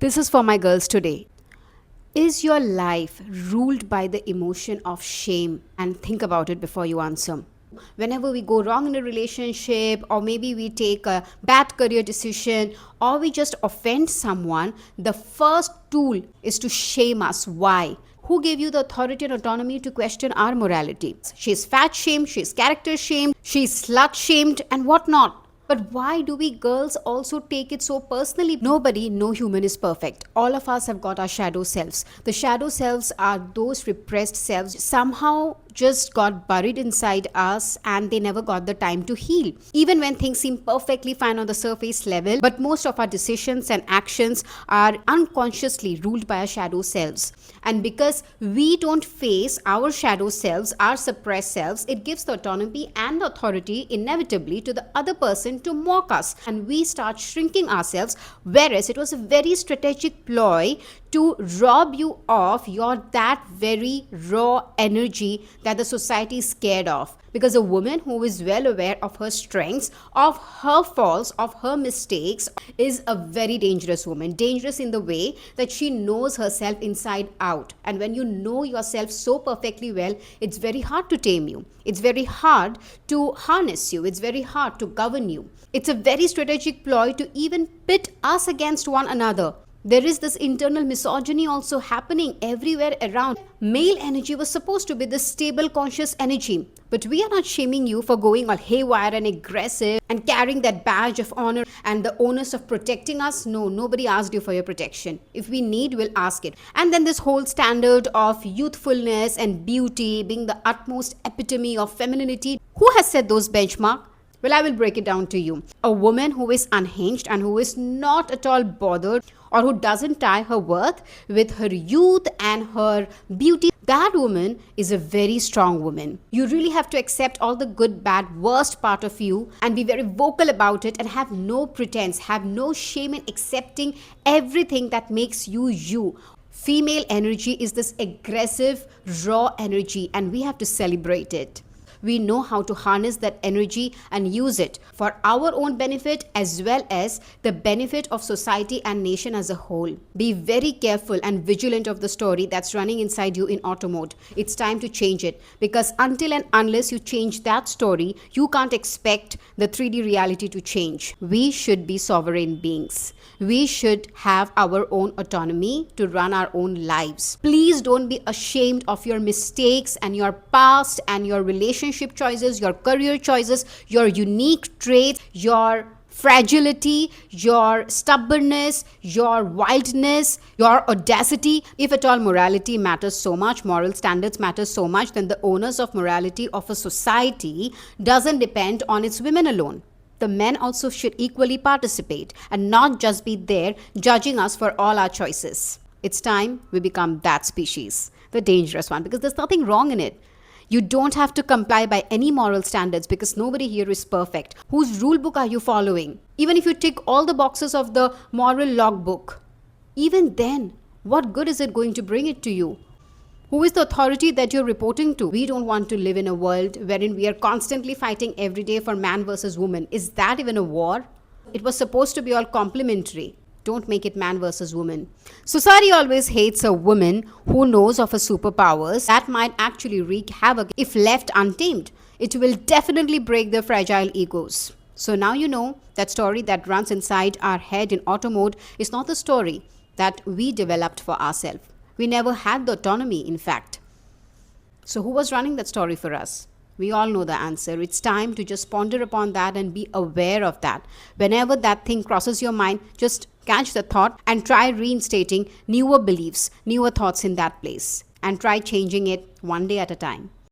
This is for my girls today. Is your life ruled by the emotion of shame? And think about it before you answer. Whenever we go wrong in a relationship, or maybe we take a bad career decision, or we just offend someone, the first tool is to shame us. Why? Who gave you the authority and autonomy to question our morality? She's fat shamed, she's character shamed, she's slut shamed, and whatnot. But why do we girls also take it so personally? Nobody, no human is perfect. All of us have got our shadow selves. The shadow selves are those repressed selves somehow just got buried inside us and they never got the time to heal. Even when things seem perfectly fine on the surface level, but most of our decisions and actions are unconsciously ruled by our shadow selves. And because we don't face our shadow selves, our suppressed selves, it gives the autonomy and authority inevitably to the other person to mock us. And we start shrinking ourselves, whereas it was a very strategic ploy to rob you of that very raw energy that the society is scared of. Because a woman who is well aware of her strengths, of her faults, of her mistakes, is a very dangerous woman. Dangerous in the way that she knows herself inside out. And when you know yourself so perfectly well, it's very hard to tame you. It's very hard to harness you. It's very hard to govern you. It's a very strategic ploy to even pit us against one another. There is this internal misogyny also happening everywhere around. Male energy was supposed to be this stable, conscious energy. But we are not shaming you for going all haywire and aggressive and carrying that badge of honor and the onus of protecting us. No, nobody asked you for your protection. If we need, we'll ask it. And then this whole standard of youthfulness and beauty being the utmost epitome of femininity. Who has set those benchmarks? Well, I will break it down to you. A woman who is unhinged and who is not at all bothered or who doesn't tie her worth with her youth and her beauty, that woman is a very strong woman. You really have to accept all the good, bad, worst part of you and be very vocal about it and have no pretense, have no shame in accepting everything that makes you you. Female energy is this aggressive, raw energy and we have to celebrate it. We know how to harness that energy and use it for our own benefit as well as the benefit of society and nation as a whole. Be very careful and vigilant of the story that's running inside you in auto mode. It's time to change it because until and unless you change that story, you can't expect the 3D reality to change. We should be sovereign beings. We should have our own autonomy to run our own lives. Please don't be ashamed of your mistakes and your past and your relationship choices, your career choices, your unique traits, your fragility, your stubbornness, your wildness, your audacity. If at all morality matters so much, moral standards matter so much, then the onus of morality of a society doesn't depend on its women alone. The men also should equally participate and not just be there judging us for all our choices. It's time we become that species, the dangerous one, because there's nothing wrong in it. You don't have to comply by any moral standards because nobody here is perfect. Whose rule book are you following? Even if you tick all the boxes of the moral logbook, even then, what good is it going to bring it to you? Who is the authority that you're reporting to? We don't want to live in a world wherein we are constantly fighting every day for man versus woman. Is that even a war? It was supposed to be all complementary. Don't make it man versus woman. Society always hates a woman who knows of her superpowers that might actually wreak havoc if left untamed. It will definitely break their fragile egos. So now you know that story that runs inside our head in auto mode is not the story that we developed for ourselves. We never had the autonomy, in fact. So who was running that story for us? We all know the answer. It's time to just ponder upon that and be aware of that. Whenever that thing crosses your mind, just catch the thought and try reinstating newer beliefs, newer thoughts in that place. And try changing it one day at a time.